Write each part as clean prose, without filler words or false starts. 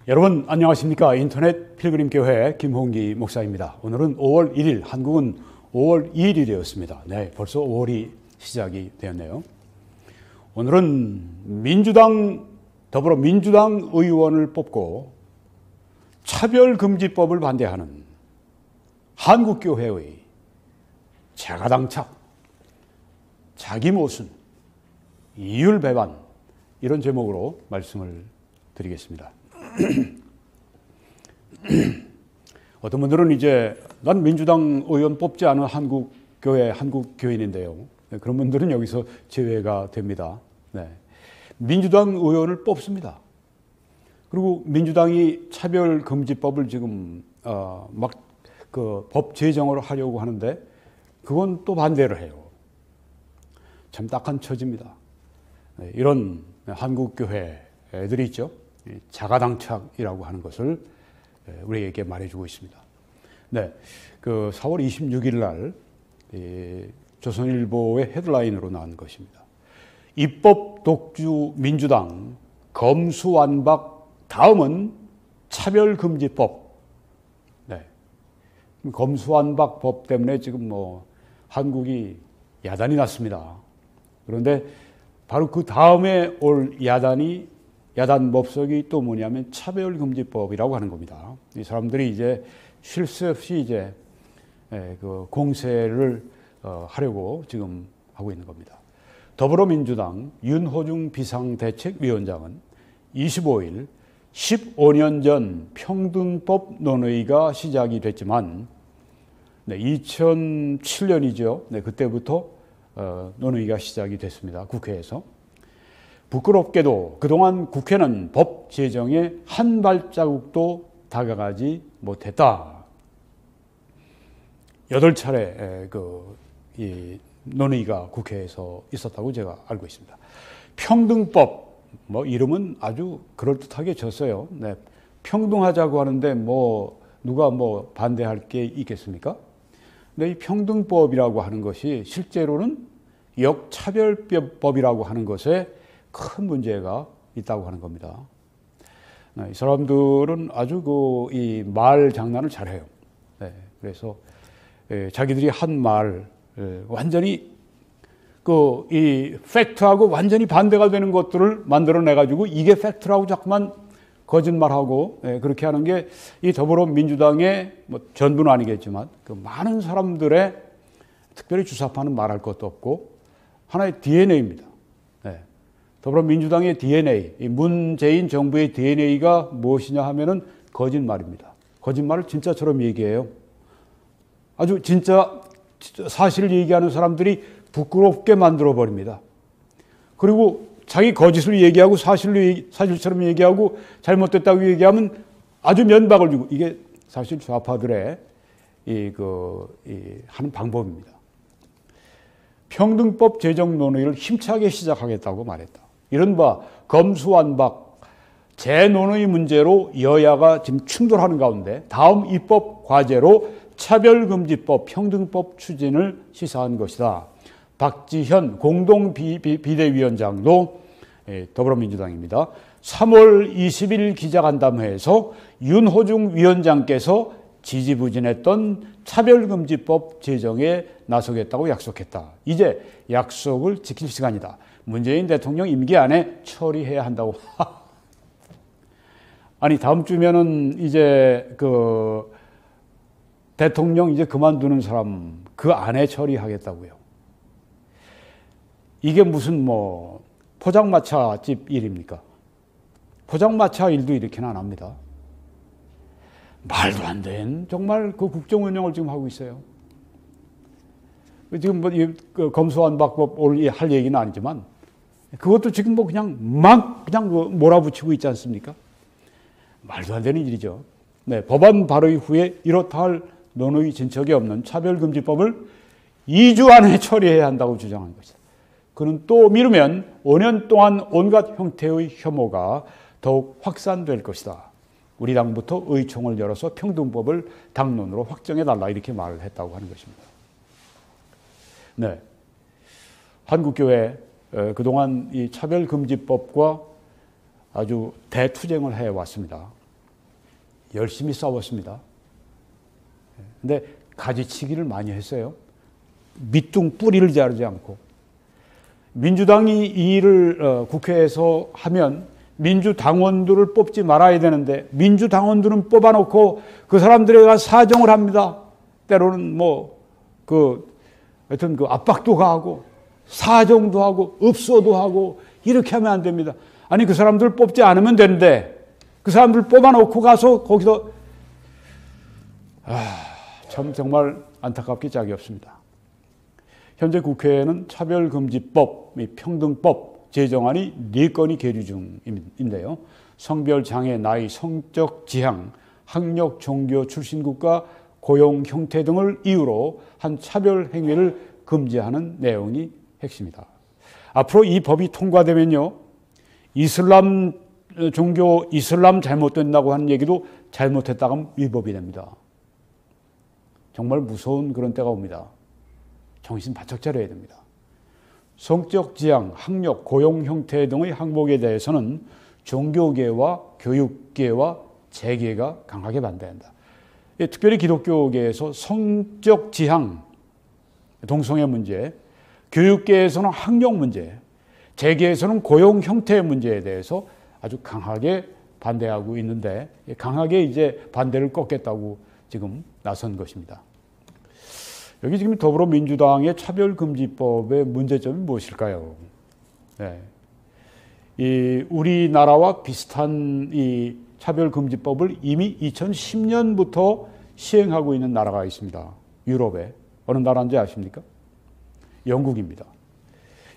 여러분 안녕하십니까? 인터넷 필그림교회 김홍기 목사입니다. 오늘은 5월 1일, 한국은 5월 2일이 되었습니다. 네, 벌써 5월이 시작이 되었네요. 오늘은 더불어민주당 의원을 뽑고 차별금지법을 반대하는 한국교회의 자가당착, 자기모순, 이율배반 이런 제목으로 말씀을 드리겠습니다. 어떤 분들은 이제 난 민주당 의원 뽑지 않은 한국교인인데요. 네, 그런 분들은 여기서 제외가 됩니다. 네. 민주당 의원을 뽑습니다. 그리고 민주당이 차별금지법을 지금 막 그 법 제정을 하려고 하는데 그건 또 반대를 해요. 참 딱한 처지입니다. 네, 이런 한국교회들이 있죠. 자가당착이라고 하는 것을 우리에게 말해주고 있습니다. 네, 그 4월 26일 날 조선일보의 헤드라인으로 나온 것입니다. 입법 독주 민주당 검수완박 다음은 차별금지법. 네, 검수완박법 때문에 지금 한국이 야단이 났습니다. 그런데 바로 그 다음에 올 야단 법석이 또 뭐냐면 차별금지법이라고 하는 겁니다. 이 사람들이 이제 쉴 새 없이 이제 그 공세를 하려고 지금 하고 있는 겁니다. 더불어민주당 윤호중 비상대책위원장은 25일 15년 전 평등법 논의가 시작이 됐지만 2007년이죠. 네, 그때부터 논의가 시작이 됐습니다. 국회에서. 부끄럽게도 그동안 국회는 법 제정에 한 발자국도 다가가지 못했다. 8차례 이 논의가 국회에서 있었다고 제가 알고 있습니다. 평등법, 이름은 아주 그럴듯하게 졌어요. 네, 평등하자고 하는데 누가 반대할 게 있겠습니까? 근데 이 평등법이라고 하는 것이 실제로는 역차별법이라고 하는 것에 큰 문제가 있다고 하는 겁니다. 이 사람들은 아주 이 말 장난을 잘해요. 네, 그래서 자기들이 한 말 완전히 이 팩트하고 완전히 반대가 되는 것들을 만들어내 가지고 이게 팩트라고 자꾸만 거짓말하고 그렇게 하는 게 이 더불어민주당의 전부는 아니겠지만 그 많은 사람들의 특별히 주사파는 말할 것도 없고 하나의 DNA입니다. 더불어민주당의 DNA, 문재인 정부의 DNA가 무엇이냐 하면은 거짓말입니다. 거짓말을 진짜처럼 얘기해요. 아주 진짜 사실을 얘기하는 사람들이 부끄럽게 만들어버립니다. 그리고 자기 거짓을 얘기하고 사실처럼 얘기하고 잘못됐다고 얘기하면 아주 면박을 주고 이게 사실 좌파들의 하는 방법입니다. 평등법 제정 논의를 힘차게 시작하겠다고 말했다. 이른바 검수완박 재논의 문제로 여야가 지금 충돌하는 가운데 다음 입법 과제로 차별금지법, 평등법 추진을 시사한 것이다. 박지현 공동비대위원장도 더불어민주당입니다. 3월 20일 기자간담회에서 윤호중 위원장께서 지지부진했던 차별금지법 제정에 나서겠다고 약속했다. 이제 약속을 지킬 시간이다. 문재인 대통령 임기 안에 처리해야 한다고. 아니, 다음 주면은 이제 대통령 이제 그만두는 사람 그 안에 처리하겠다고요. 이게 무슨 포장마차 집 일입니까? 포장마차 일도 이렇게는 안 합니다. 말도 안 된 정말 그 국정 운영을 지금 하고 있어요. 지금 검수완박법 오늘 할 얘기는 아니지만 그것도 지금 그냥 몰아붙이고 있지 않습니까? 말도 안 되는 일이죠. 네, 법안 발의 후에 이렇다 할 논의 진척이 없는 차별금지법을 2주 안에 처리해야 한다고 주장한 것이다. 그는 또 미루면 5년 동안 온갖 형태의 혐오가 더욱 확산될 것이다. 우리 당부터 의총을 열어서 평등법을 당론으로 확정해달라 이렇게 말을 했다고 하는 것입니다. 네, 한국교회 그동안 이 차별금지법과 아주 대투쟁을 해왔습니다. 열심히 싸웠습니다. 근데 가지치기를 많이 했어요. 밑둥 뿌리를 자르지 않고. 민주당이 이 일을 국회에서 하면 민주당원들을 뽑지 말아야 되는데 민주당원들은 뽑아놓고 그 사람들에게 사정을 합니다. 때로는 하여튼 압박도 가하고 사정도 하고 읍소도 하고 이렇게 하면 안 됩니다. 아니 그 사람들 뽑지 않으면 되는데 그 사람들 뽑아놓고 가서 거기서 참 정말 안타깝게 짝이 없습니다. 현재 국회에는 차별금지법, 평등법 제정안이 4건이 계류 중인데요. 성별, 장애, 나이, 성적 지향, 학력, 종교, 출신국가, 고용 형태 등을 이유로 한 차별 행위를 금지하는 내용이 핵심이다. 앞으로 이 법이 통과되면요, 이슬람 종교, 이슬람 잘못된다고 하는 얘기도 잘못했다가 위법이 됩니다. 정말 무서운 그런 때가 옵니다. 정신 바짝 차려야 됩니다. 성적 지향, 학력, 고용 형태 등의 항목에 대해서는 종교계와 교육계와 재계가 강하게 반대한다. 특별히 기독교계에서 성적 지향, 동성애 문제, 교육계에서는 학력 문제, 재계에서는 고용 형태의 문제에 대해서 아주 강하게 반대하고 있는데 강하게 이제 반대를 꺾겠다고 지금 나선 것입니다. 여기 지금 더불어민주당의 차별금지법의 문제점이 무엇일까요? 네. 이 우리나라와 비슷한 이 차별금지법을 이미 2010년부터 시행하고 있는 나라가 있습니다. 유럽에. 어느 나라인지 아십니까? 영국입니다.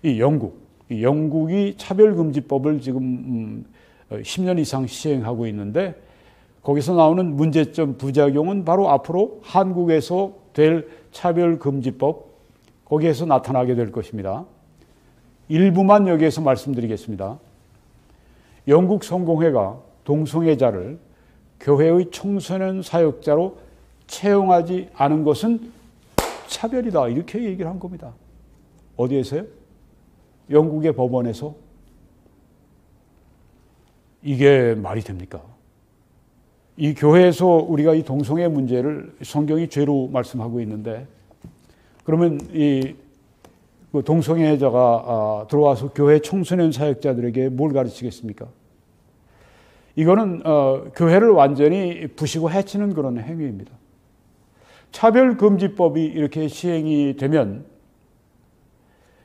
영국이 차별금지법을 지금 10년 이상 시행하고 있는데 거기서 나오는 문제점, 부작용은 바로 앞으로 한국에서 될 차별금지법, 거기에서 나타나게 될 것입니다. 일부만 여기에서 말씀드리겠습니다. 영국 성공회가 동성애자를 교회의 청소년 사역자로 채용하지 않은 것은 차별이다. 이렇게 얘기를 한 겁니다. 어디에서요? 영국의 법원에서. 이게 말이 됩니까? 이 교회에서 우리가 이 동성애 문제를 성경이 죄로 말씀하고 있는데 그러면 이 동성애자가 들어와서 교회 청소년 사역자들에게 뭘 가르치겠습니까? 이거는 교회를 완전히 부시고 해치는 그런 행위입니다. 차별금지법이 이렇게 시행이 되면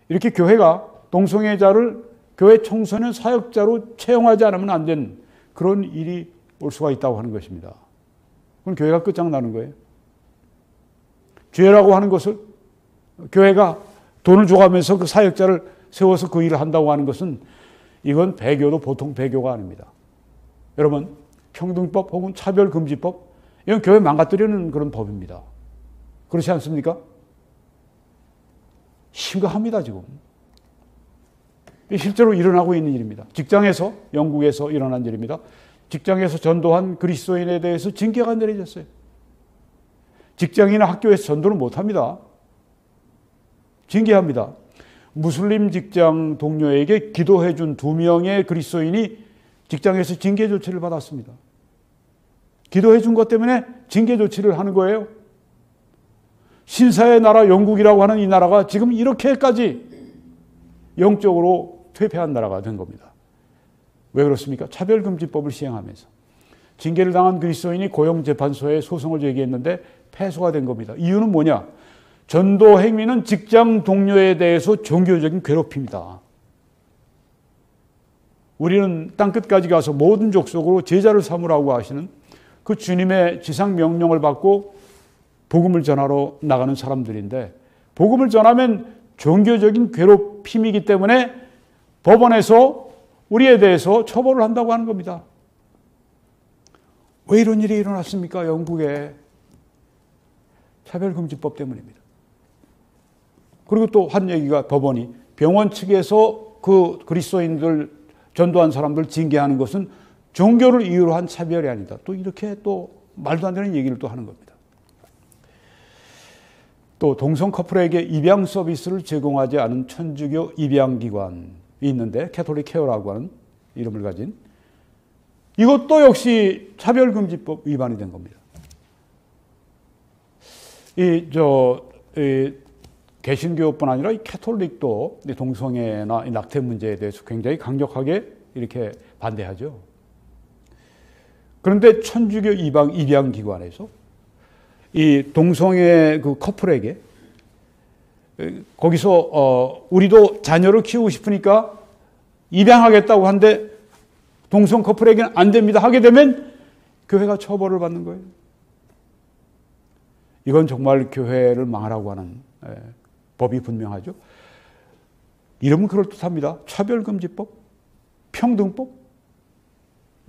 이렇게 교회가 동성애자를 교회 청소년 사역자로 채용하지 않으면 안 되는 그런 일이 올 수가 있다고 하는 것입니다. 그럼 교회가 끝장나는 거예요. 죄라고 하는 것을 교회가 돈을 줘가면서 그 사역자를 세워서 그 일을 한다고 하는 것은 이건 배교도 보통 배교가 아닙니다. 여러분, 평등법 혹은 차별금지법, 이건 교회 망가뜨리는 그런 법입니다. 그렇지 않습니까? 심각합니다, 지금. 실제로 일어나고 있는 일입니다. 직장에서, 영국에서 일어난 일입니다. 직장에서 전도한 그리스도인에 대해서 징계가 내려졌어요. 직장이나 학교에서 전도를 못합니다. 징계합니다. 무슬림 직장 동료에게 기도해 준 2명의 그리스도인이 직장에서 징계 조치를 받았습니다. 기도해 준 것 때문에 징계 조치를 하는 거예요. 신사의 나라 영국이라고 하는 이 나라가 지금 이렇게까지 영적으로 퇴폐한 나라가 된 겁니다. 왜 그렇습니까? 차별금지법을 시행하면서. 징계를 당한 그리스도인이 고용재판소에 소송을 제기했는데 패소가 된 겁니다. 이유는 뭐냐? 전도 행위는 직장 동료에 대해서 종교적인 괴롭힘이다. 우리는 땅끝까지 가서 모든 족속으로 제자를 삼으라고 하시는 그 주님의 지상 명령을 받고 복음을 전하러 나가는 사람들인데 복음을 전하면 종교적인 괴롭힘이기 때문에 법원에서 우리에 대해서 처벌을 한다고 하는 겁니다. 왜 이런 일이 일어났습니까? 영국에. 차별금지법 때문입니다. 그리고 또 한 얘기가 법원이 병원 측에서 그 그리스도인들 전도한 사람들 징계하는 것은 종교를 이유로 한 차별이 아니다. 또 이렇게 또 말도 안 되는 얘기를 또 하는 겁니다. 또 동성 커플에게 입양 서비스를 제공하지 않은 천주교 입양기관이 있는데 캐톨릭 케어라고 하는 이름을 가진 이것도 역시 차별금지법 위반이 된 겁니다. 개신교뿐 아니라 이 캐톨릭도 동성애나 낙태 문제에 대해서 굉장히 강력하게 이렇게 반대하죠. 그런데 천주교 입양기관에서 이 동성애 그 커플에게 거기서 우리도 자녀를 키우고 싶으니까 입양하겠다고 하는데 동성 커플에게는 안 됩니다 하게 되면 교회가 처벌을 받는 거예요. 이건 정말 교회를 망하라고 하는 법이 분명하죠. 이름은 그럴듯합니다. 차별금지법, 평등법,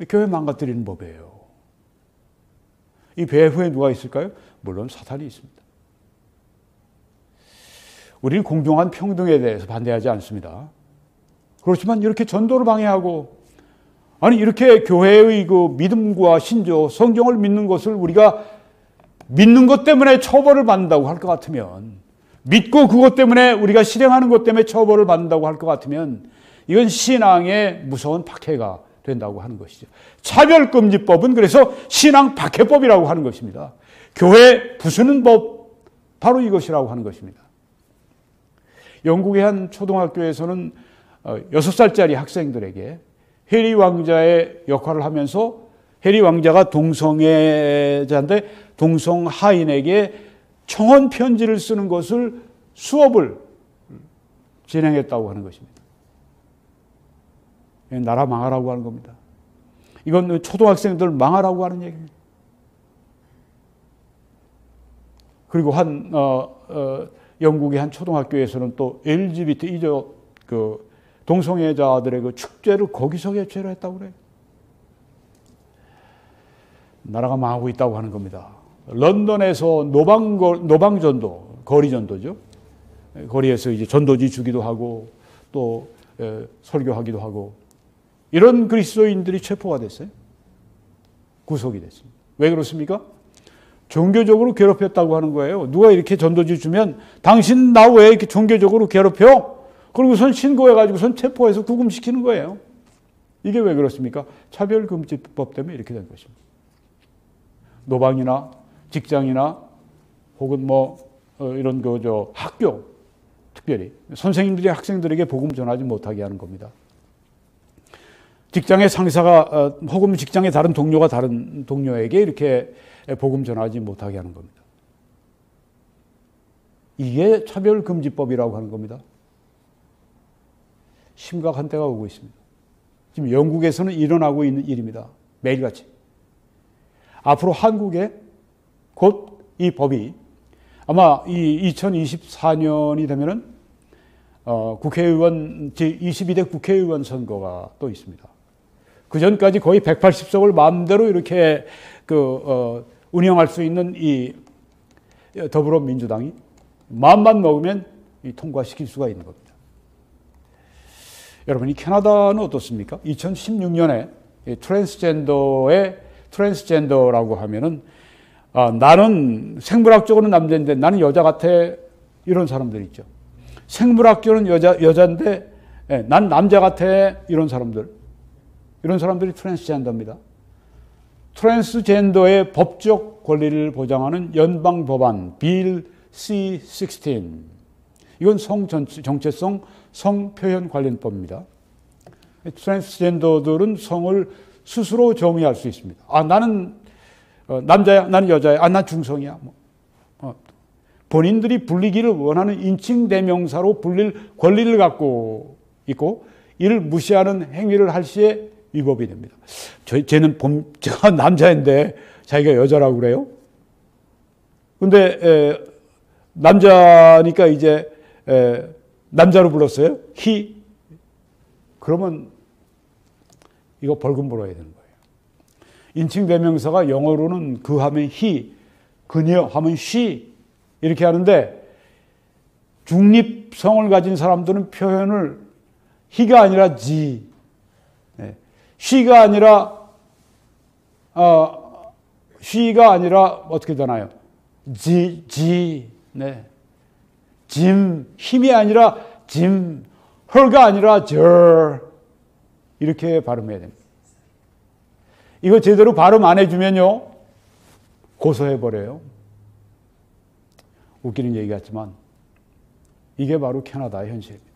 교회 망가뜨리는 법이에요. 이 배후에 누가 있을까요? 물론 사탄이 있습니다. 우리는 공정한 평등에 대해서 반대하지 않습니다. 그렇지만 이렇게 전도를 방해하고, 아니 이렇게 교회의 그 믿음과 신조, 성경을 믿는 것을 우리가 믿는 것 때문에 처벌을 받는다고 할 것 같으면, 믿고 그것 때문에 우리가 실행하는 것 때문에 처벌을 받는다고 할 것 같으면 이건 신앙의 무서운 박해가 된다고 하는 것이죠. 차별금지법은 그래서 신앙 박해법이라고 하는 것입니다. 교회 부수는 법, 바로 이것이라고 하는 것입니다. 영국의 한 초등학교에서는 6살짜리 학생들에게 해리 왕자의 역할을 하면서 해리 왕자가 동성애자인데 동성 하인에게 청원 편지를 쓰는 것을 수업을 진행했다고 하는 것입니다. 나라 망하라고 하는 겁니다. 이건 초등학생들 망하라고 하는 얘기입니다. 그리고 영국의 한 초등학교에서는 또 LGBT 그 동성애자들의 그 축제를 거기서 개최를 했다고 그래요. 나라가 망하고 있다고 하는 겁니다. 런던에서 노방전도, 거리전도죠. 거리에서 이제 전도지 주기도 하고 또 설교하기도 하고 이런 그리스도인들이 체포가 됐어요. 구속이 됐습니다. 왜 그렇습니까? 종교적으로 괴롭혔다고 하는 거예요. 누가 이렇게 전도지 주면 당신 나 왜 이렇게 종교적으로 괴롭혀? 그러고선 신고해가지고선 체포해서 구금시키는 거예요. 이게 왜 그렇습니까? 차별금지법 때문에 이렇게 된 것입니다. 노방이나 직장이나 혹은 이런 학교, 특별히 선생님들이 학생들에게 복음 전하지 못하게 하는 겁니다. 직장의 상사가 혹은 직장의 다른 동료가 다른 동료에게 이렇게 복음 전하지 못하게 하는 겁니다. 이게 차별금지법이라고 하는 겁니다. 심각한 때가 오고 있습니다. 지금 영국에서는 일어나고 있는 일입니다. 매일같이. 앞으로 한국에 곧 이 법이 아마 이 2024년이 되면은 국회의원 제22대 국회의원 선거가 또 있습니다. 그 전까지 거의 180석을 마음대로 이렇게 운영할 수 있는 이 더불어민주당이 마음만 먹으면 통과시킬 수가 있는 겁니다. 여러분, 이 캐나다는 어떻습니까? 2016년에 트랜스젠더라고 하면은 나는 생물학적으로는 남자인데 나는 여자 같아, 이런 사람들 있죠. 생물학적으로는 여자인데 난 남자 같아, 이런 사람들이 트랜스젠더입니다. 트랜스젠더의 법적 권리를 보장하는 연방 법안 빌 C-16, 이건 성정체성 성표현 관련법입니다. 트랜스젠더들은 성을 스스로 정의할 수 있습니다. 나는 남자야, 나는 여자야, 난 중성이야. 본인들이 불리기를 원하는 인칭 대명사로 불릴 권리를 갖고 있고 이를 무시하는 행위를 할 시에 위법이 됩니다. 제가 남자인데 자기가 여자라고 그래요? 근데 남자니까 이제 남자로 불렀어요. he. 그러면 이거 벌금 물어야 되는 거예요. 인칭 대명사가 영어로는 그 하면 he, 그녀 하면 she 이렇게 하는데 중립성을 가진 사람들은 표현을 he가 아니라 she, she가 아니라 어떻게 되나요? ji, 네. 짐, 힘이 아니라 짐, her가 아니라 her 이렇게 발음해야 됩니다. 이거 제대로 발음 안 해주면요, 고소해버려요. 웃기는 얘기 같지만 이게 바로 캐나다의 현실입니다.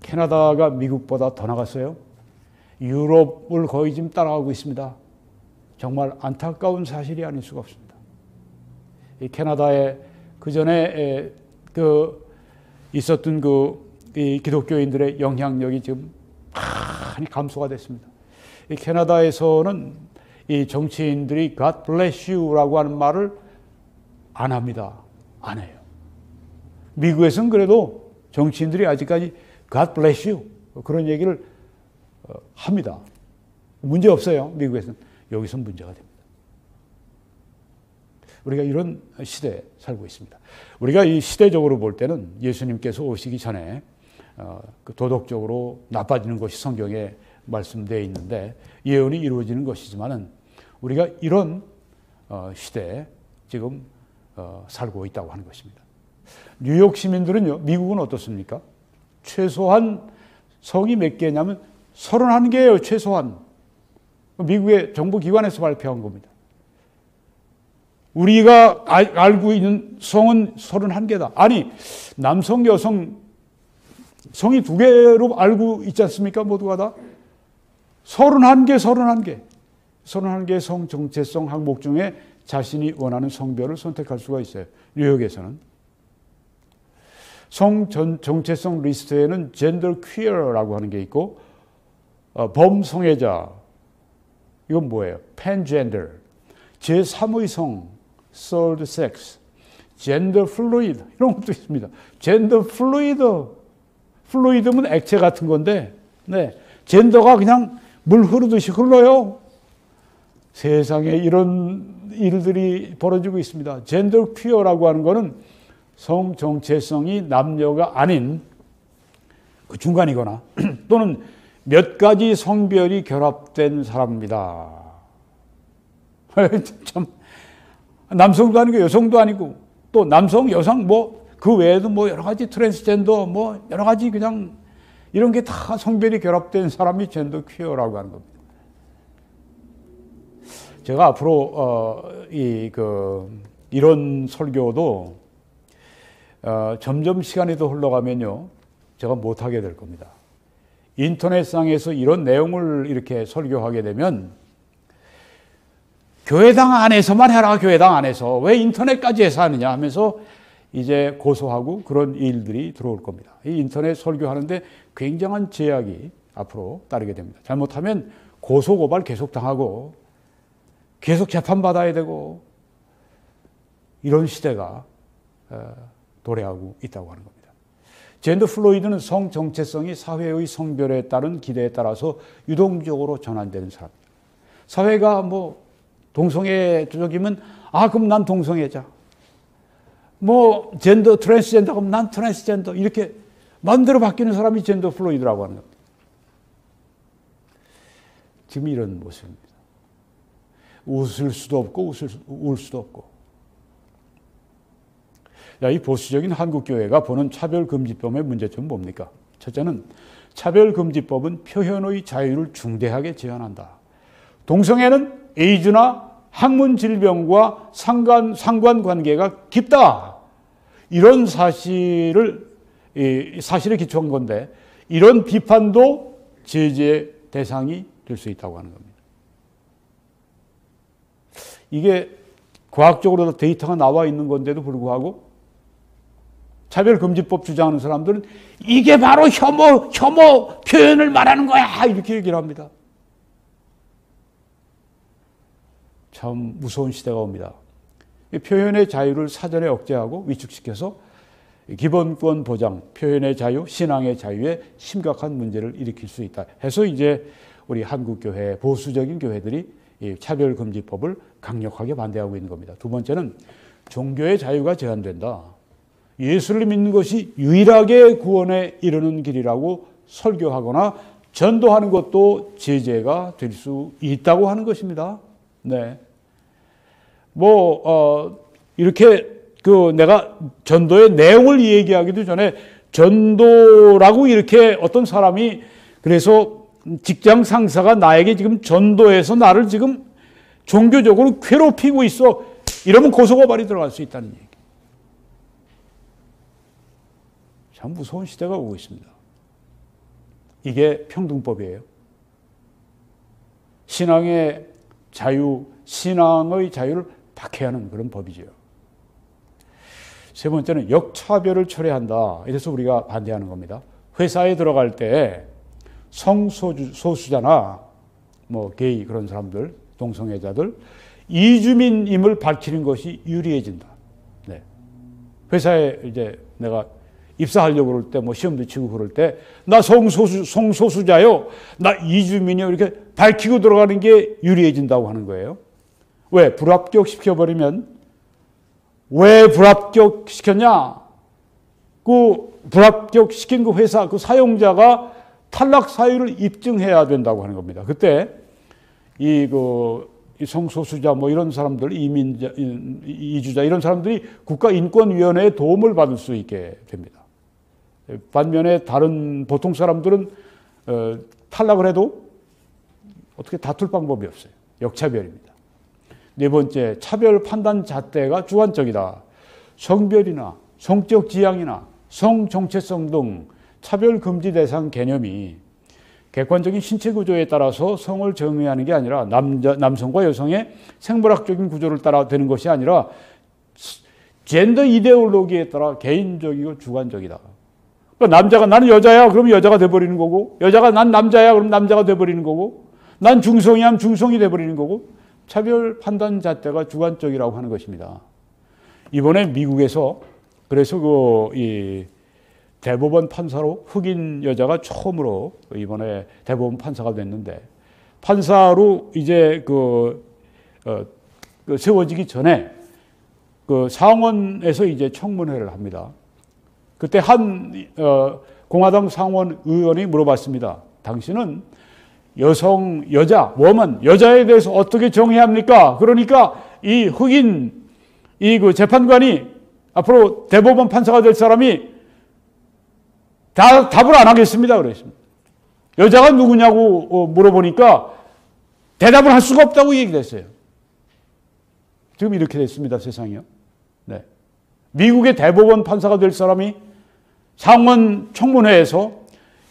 캐나다가 미국보다 더 나갔어요. 유럽을 거의 지금 따라가고 있습니다. 정말 안타까운 사실이 아닐 수가 없습니다. 이 캐나다에 그 전에 있었던 이 기독교인들의 영향력이 지금 많이 감소가 됐습니다. 이 캐나다에서는 이 정치인들이 God bless you라고 하는 말을 안 합니다. 안 해요. 미국에서는 그래도 정치인들이 아직까지 God bless you 그런 얘기를 합니다. 문제 없어요. 미국에서는. 여기서는 문제가 됩니다. 우리가 이런 시대에 살고 있습니다. 우리가 이 시대적으로 볼 때는 예수님께서 오시기 전에 도덕적으로 나빠지는 것이 성경에 말씀되어 있는데 예언이 이루어지는 것이지만은 우리가 이런 시대에 지금 살고 있다고 하는 것입니다. 뉴욕 시민들은요, 미국은 어떻습니까? 최소한 성이 몇 개냐면 31개예요, 최소한. 미국의 정부기관에서 발표한 겁니다. 우리가 알고 있는 성은 31개다. 아니, 남성, 여성, 성이 2개로 알고 있지 않습니까? 모두가 다. 31개. 31개의 성 정체성 항목 중에 자신이 원하는 성별을 선택할 수가 있어요. 뉴욕에서는. 성 정체성 리스트에는 젠더 퀴어라고 하는 게 있고, 범성애자, 이건 뭐예요? 팬젠더, 제3의 성, third sex, 젠더 플루이드, 이런 것도 있습니다. 젠더 플루이드, 플루이드면 액체 같은 건데, 네, 젠더가 그냥 물 흐르듯이 흘러요. 세상에 이런 일들이 벌어지고 있습니다. 젠더 퀴어라고 하는 거는 성 정체성이 남녀가 아닌 그 중간이거나 또는 몇 가지 성별이 결합된 사람입니다. 참, 남성도 아니고 여성도 아니고 또 남성, 여성 그 외에도 여러 가지 트랜스젠더 여러 가지 그냥 이런 게 다 성별이 결합된 사람이 젠더 퀴어라고 하는 겁니다. 제가 앞으로 이런 설교도 점점 시간이 더 흘러가면요, 제가 못하게 될 겁니다. 인터넷상에서 이런 내용을 이렇게 설교하게 되면 교회당 안에서만 해라, 교회당 안에서 왜 인터넷까지 해서 하느냐 하면서 이제 고소하고 그런 일들이 들어올 겁니다. 이 인터넷 설교하는데 굉장한 제약이 앞으로 따르게 됩니다. 잘못하면 고소고발 계속 당하고 계속 재판받아야 되고 이런 시대가 도래하고 있다고 하는 겁니다. 젠더 플루이드는 성 정체성이 사회의 성별에 따른 기대에 따라서 유동적으로 전환되는 사람입니다. 사회가 동성애적이면 그럼 난 동성애자. 젠더 트랜스젠더 그럼 난 트랜스젠더. 이렇게 마음대로 바뀌는 사람이 젠더 플루이드라고 하는 겁니다. 지금 이런 모습입니다. 웃을 수도 없고 울 수도 없고. 이 보수적인 한국교회가 보는 차별금지법의 문제점은 뭡니까? 첫째는 차별금지법은 표현의 자유를 중대하게 제한한다. 동성애는 에이즈나 학문 질병과 상관관계가 깊다. 이런 사실에 기초한 건데 이런 비판도 제재 대상이 될 수 있다고 하는 겁니다. 이게 과학적으로 데이터가 나와 있는 건데도 불구하고 차별금지법 주장하는 사람들은 이게 바로 혐오 표현을 말하는 거야 이렇게 얘기를 합니다. 참 무서운 시대가 옵니다. 표현의 자유를 사전에 억제하고 위축시켜서 기본권 보장, 표현의 자유, 신앙의 자유에 심각한 문제를 일으킬 수 있다 해서 이제 우리 한국교회, 보수적인 교회들이 이 차별금지법을 강력하게 반대하고 있는 겁니다. 두 번째는 종교의 자유가 제한된다. 예수를 믿는 것이 유일하게 구원에 이르는 길이라고 설교하거나 전도하는 것도 제재가 될 수 있다고 하는 것입니다. 네. 이렇게 내가 전도의 내용을 얘기하기도 전에 전도라고 이렇게 어떤 사람이 그래서 직장 상사가 나에게 지금 전도해서 나를 지금 종교적으로 괴롭히고 있어. 이러면 고소고발이 들어갈 수 있다는 얘기. 참 무서운 시대가 오고 있습니다. 이게 평등법이에요. 신앙의 자유, 신앙의 자유를 박해하는 그런 법이죠. 세 번째는 역차별을 철회한다. 이래서 우리가 반대하는 겁니다. 회사에 들어갈 때 성소수자나 뭐 게이 그런 사람들, 동성애자들, 이주민임을 밝히는 것이 유리해진다. 네. 회사에 이제 내가 입사하려고 그럴 때, 뭐 시험도 치고 그럴 때, 나 성소수자요, 나 이주민이요, 이렇게 밝히고 들어가는 게 유리해진다고 하는 거예요. 왜? 불합격시켜버리면, 왜 불합격시켰냐? 그 불합격시킨 그 회사, 그 사용자가 탈락 사유를 입증해야 된다고 하는 겁니다. 그때, 이 성소수자, 뭐 이런 사람들, 이민자, 이주자, 이런 사람들이 국가인권위원회의 도움을 받을 수 있게 됩니다. 반면에 다른 보통 사람들은 탈락을 해도 어떻게 다툴 방법이 없어요. 역차별입니다. 네 번째, 차별 판단 잣대가 주관적이다. 성별이나 성적 지향이나 성 정체성 등 차별 금지 대상 개념이 객관적인 신체 구조에 따라서 성을 정의하는 게 아니라 남성과 여성의 생물학적인 구조를 따라 되는 것이 아니라 젠더 이데올로기에 따라 개인적이고 주관적이다. 그러니까 남자가 나는 여자야 그러면 여자가 돼버리는 거고, 여자가 난 남자야 그러면 남자가 돼버리는 거고, 난 중성이야 하면 중성이 돼버리는 거고, 차별 판단 잣대가 주관적이라고 하는 것입니다. 이번에 미국에서 그래서 이 대법원 판사로 흑인 여자가 처음으로 이번에 대법원 판사가 됐는데, 판사로 이제 세워지기 전에 그 상원에서 이제 청문회를 합니다. 그때 한 공화당 상원 의원이 물어봤습니다. 당신은 여성, 여자, 워먼, 여자에 대해서 어떻게 정의합니까? 그러니까 이 흑인 그 재판관이 앞으로 대법원 판사가 될 사람이 답을 안 하겠습니다. 그랬습니다. 여자가 누구냐고 물어보니까 대답을 할 수가 없다고 얘기를 했어요. 지금 이렇게 됐습니다. 세상이요. 네. 미국의 대법원 판사가 될 사람이 상원 청문회에서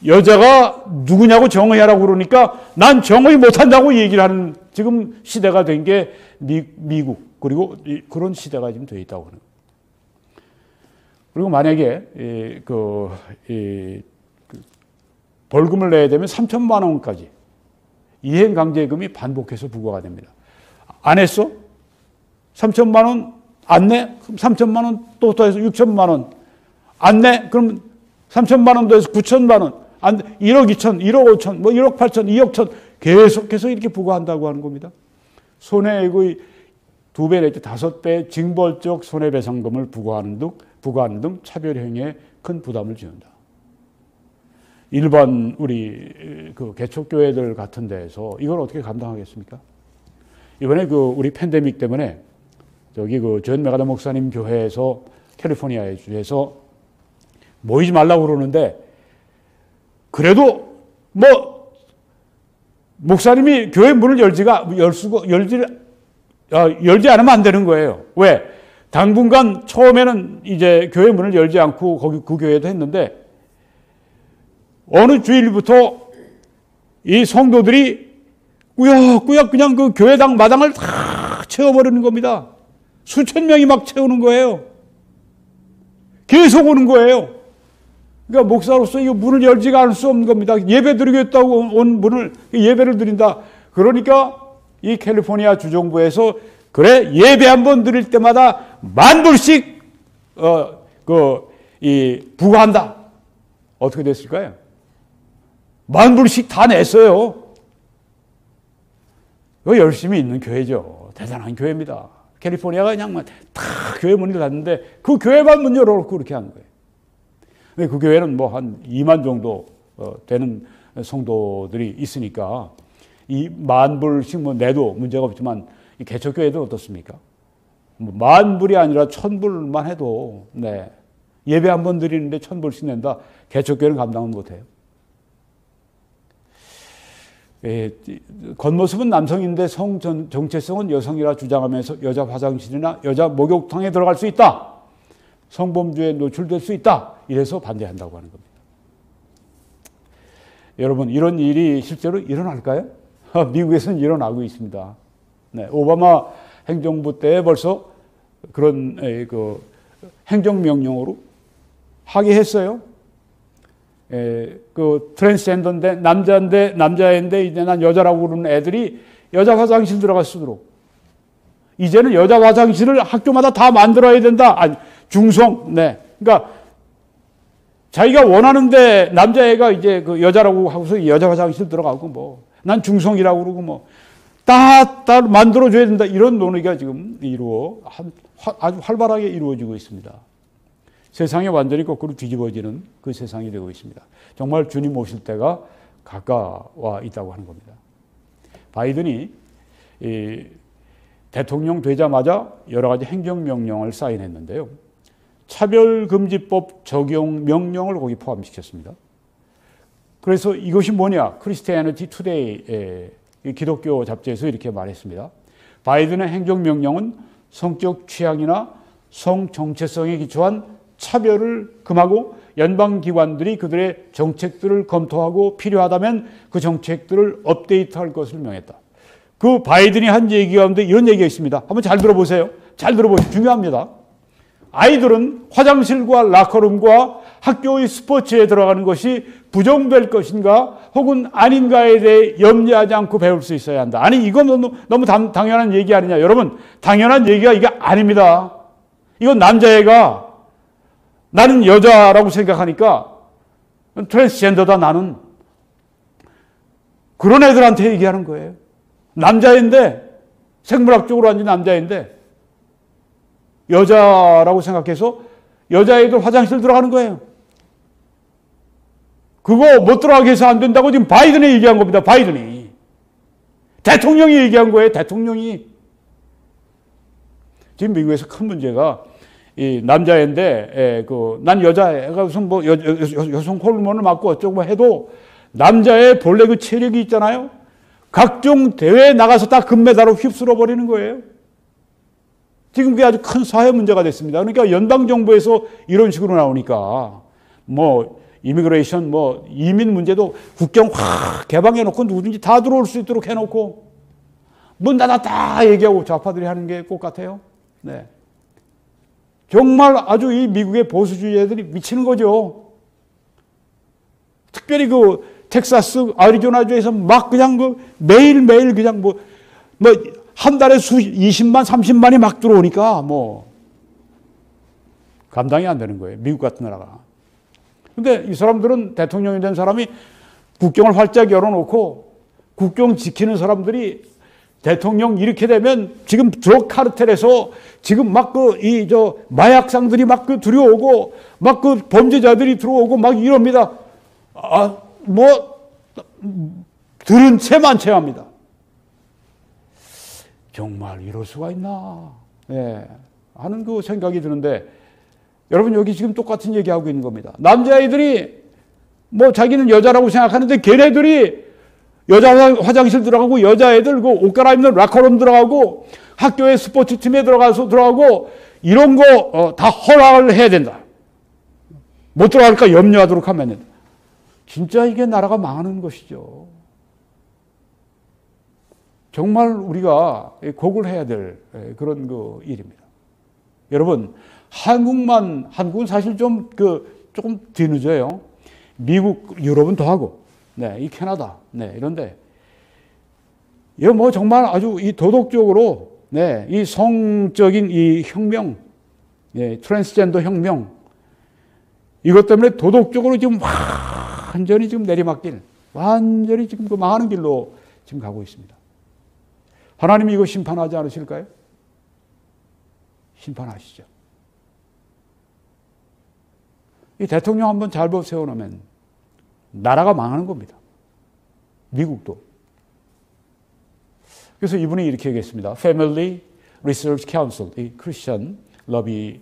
여자가 누구냐고 정의하라고 그러니까 난 정의 못한다고 얘기를 하는 지금 시대가 된 게 미국, 그리고 그런 시대가 지금 되어 있다고 하는 거예요. 그리고 만약에 벌금을 내야 되면 3천만 원까지 이행강제금이 반복해서 부과가 됩니다. 안 했어? 3천만 원 안 내? 그럼 3천만 원 또 더해서 6천만 원 안 내? 그럼 3천만 원 더해서 9천만 원 안 돼. 1억 2천, 1억 5천, 뭐 1억 8천, 2억 천 계속해서 이렇게 부과한다고 하는 겁니다. 손해액의 2배 내지 5배 징벌적 손해배상금을 부과하는 등 차별 행위에 큰 부담을 지운다. 일반 우리 그 개척교회들 같은 데에서 이걸 어떻게 감당하겠습니까? 이번에 우리 팬데믹 때문에 저기 존 메가더 목사님 교회에서 캘리포니아의 주에서 모이지 말라고 그러는데, 그래도 뭐 목사님이 교회 문을 열지 않으면 안 되는 거예요. 왜? 당분간 처음에는 이제 교회 문을 열지 않고 거기 그 교회도 했는데, 어느 주일부터 이 성도들이 꾸역꾸역 그냥 그 교회당 마당을 다 채워버리는 겁니다. 수천 명이 막 채우는 거예요. 계속 오는 거예요. 그러니까 목사로서 이 문을 열지가 않을 수 없는 겁니다. 예배 드리겠다고 온 문을 예배를 드린다. 그러니까 이 캘리포니아 주정부에서 그래 예배 한번 드릴 때마다 $10,000씩 부과한다. 어떻게 됐을까요? $10,000씩 다 냈어요. 이거 열심히 있는 교회죠. 대단한 교회입니다. 캘리포니아가 그냥 다 교회 문을 닫는데 그 교회만 문 열어놓고 그렇게 하는 거예요. 그 교회는 뭐 한 2만 정도 되는 성도들이 있으니까 이 $10,000씩 뭐 내도 문제가 없지만 이 개척교회도 어떻습니까? 뭐 $10,000이 아니라 $1,000만 해도 네. 예배 한번 드리는데 $1,000씩 낸다. 개척교회는 감당은 못해요. 겉모습은 남성인데 성 정체성은 여성이라 주장하면서 여자 화장실이나 여자 목욕탕에 들어갈 수 있다. 성범죄에 노출될 수 있다. 이래서 반대한다고 하는 겁니다. 여러분, 이런 일이 실제로 일어날까요? 미국에서는 일어나고 있습니다. 네, 오바마 행정부 때 벌써 그런 행정명령으로 하게 했어요. 그 트랜스젠더인데 남자인데 이제 난 여자라고 그러는 애들이 여자 화장실 들어갈 수 있도록 이제는 여자 화장실을 학교마다 다 만들어야 된다. 아니, 중성. 네. 그러니까 자기가 원하는데 남자애가 이제 그 여자라고 하고서 여자 화장실 들어가고 뭐 난 중성이라고 그러고 뭐 다 만들어줘야 된다. 이런 논의가 지금 아주 활발하게 이루어지고 있습니다. 세상이 완전히 거꾸로 뒤집어지는 그 세상이 되고 있습니다. 정말 주님 오실 때가 가까워 있다고 하는 겁니다. 바이든이 대통령 되자마자 여러 가지 행정명령을 사인했는데요. 차별금지법 적용 명령을 거기 포함시켰습니다. 그래서 이것이 뭐냐? 크리스티애니티 투데이 기독교 잡지에서 이렇게 말했습니다. 바이든의 행정명령은 성적 취향이나 성 정체성에 기초한 차별을 금하고 연방기관들이 그들의 정책들을 검토하고 필요하다면 그 정책들을 업데이트할 것을 명했다. 그 바이든이 한 얘기 가운데 이런 얘기가 있습니다. 한번 잘 들어보세요. 잘 들어보세요. 중요합니다. 아이들은 화장실과 라커룸과 학교의 스포츠에 들어가는 것이 부정될 것인가 혹은 아닌가에 대해 염려하지 않고 배울 수 있어야 한다. 아니, 이건 너무 당연한 얘기 아니냐. 여러분, 당연한 얘기가 이게 아닙니다. 이건 남자애가 나는 여자라고 생각하니까 트랜스젠더다 나는. 그런 애들한테 얘기하는 거예요. 남자인데, 생물학적으로 완전 남자인데 여자라고 생각해서 여자애들 화장실 들어가는 거예요. 그거 못 들어가게 해서 안 된다고 지금 바이든이 얘기한 겁니다. 바이든이. 대통령이 얘기한 거예요. 대통령이. 지금 미국에서 큰 문제가 이 남자애인데 난 여자애가 무슨 뭐 여성 호르몬을 맞고 어쩌고 해도 남자의 본래 그 체력이 있잖아요. 각종 대회에 나가서 다 금메달로 휩쓸어 버리는 거예요. 지금 그게 아주 큰 사회 문제가 됐습니다. 그러니까 연방 정부에서 이런 식으로 나오니까 뭐 이미그레이션 뭐 이민 문제도 국경 확 개방해 놓고 누구든지 다 들어올 수 있도록 해 놓고 문 닫아 다 얘기하고 좌파들이 하는 게 꼭 같아요. 네. 정말 아주 이 미국의 보수주의자들이 미치는 거죠. 특별히 그 텍사스, 아리조나주에서 막 그냥 그 매일매일 그냥 뭐 한 달에 20만, 30만이 막 들어오니까 뭐 감당이 안 되는 거예요. 미국 같은 나라가. 근데 이 사람들은 대통령이 된 사람이 국경을 활짝 열어놓고 국경 지키는 사람들이 대통령 이렇게 되면 지금 드럭 카르텔에서 지금 막 마약상들이 막 들어오고 막 범죄자들이 들어오고 막 이럽니다. 들은 채만 채합니다. 정말 이럴 수가 있나? 예. 하는 그 생각이 드는데 여러분 여기 지금 똑같은 얘기하고 있는 겁니다. 남자아이들이 뭐 자기는 여자라고 생각하는데 걔네들이 여자 화장실 들어가고 여자애들 그 옷 갈아입는 라커룸 들어가고 학교에 스포츠팀에 들어가고 이런 거 다 허락을 해야 된다. 못 들어갈까 염려하도록 하면 진짜 이게 나라가 망하는 것이죠. 정말 우리가 곡을 해야 될 그런 그 일입니다. 여러분, 한국은 사실 조금 뒤늦어요. 미국, 유럽은 더하고, 네, 이 캐나다, 네, 이런데, 이거 뭐 정말 아주 이 도덕적으로, 네, 이 성적인 이 혁명, 예, 트랜스젠더 혁명, 이것 때문에 도덕적으로 지금 완전히 지금 내리막길, 완전히 지금 그 망하는 길로 지금 가고 있습니다. 하나님이 이거 심판하지 않으실까요? 심판하시죠. 이 대통령 한번 잘 세워놓으면 나라가 망하는 겁니다. 미국도. 그래서 이분이 이렇게 얘기했습니다. Family Research Council, 이 크리스천 러비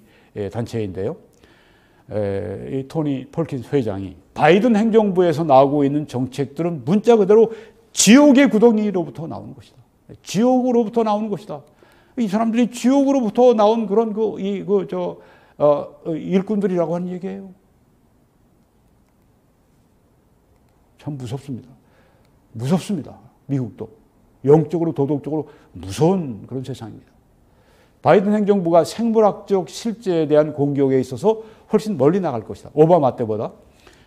단체인데요. 이 토니 폴킨스 회장이 바이든 행정부에서 나오고 있는 정책들은 문자 그대로 지옥의 구덩이로부터 나오는 것이다. 지옥으로부터 나오는 것이다. 이 사람들이 지옥으로부터 나온 그런 일꾼들이라고 하는 얘기예요. 참 무섭습니다. 무섭습니다. 미국도. 영적으로 도덕적으로 무서운 그런 세상입니다. 바이든 행정부가 생물학적 실제에 대한 공격에 있어서 훨씬 멀리 나갈 것이다. 오바마 때보다.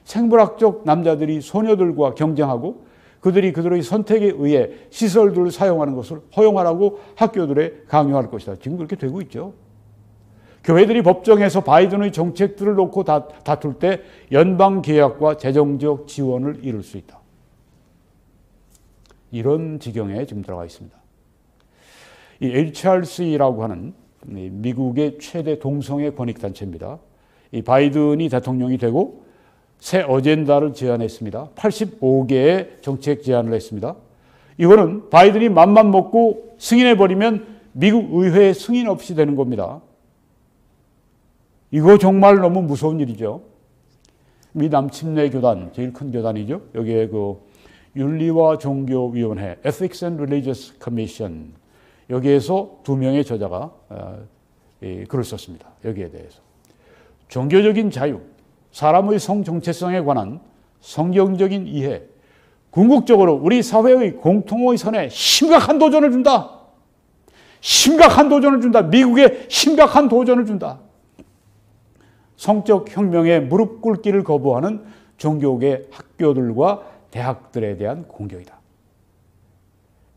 생물학적 남자들이 소녀들과 경쟁하고 그들의 선택에 의해 시설들을 사용하는 것을 허용하라고 학교들에 강요할 것이다. 지금 그렇게 되고 있죠. 교회들이 법정에서 바이든의 정책들을 놓고 다툴 때 연방 계약과 재정적 지원을 이룰 수 있다. 이런 지경에 지금 들어가 있습니다. 이 HRC라고 하는 미국의 최대 동성애 권익단체입니다. 이 바이든이 대통령이 되고 새 어젠다를 제안했습니다. 85개의 정책 제안을 했습니다. 이거는 바이든이 맘만 먹고 승인해버리면 미국 의회에 승인 없이 되는 겁니다. 이거 정말 너무 무서운 일이죠. 미남 침례 교단, 제일 큰 교단이죠. 여기에 윤리와 종교위원회, Ethics and Religious Commission, 여기에서 2명의 저자가 글을 썼습니다. 여기에 대해서. 종교적인 자유, 사람의 성 정체성에 관한 성경적인 이해, 궁극적으로 우리 사회의 공통의 선에 심각한 도전을 준다. 심각한 도전을 준다. 미국에 심각한 도전을 준다. 성적 혁명에 무릎 꿇기를 거부하는 종교계 학교들과 대학들에 대한 공격이다.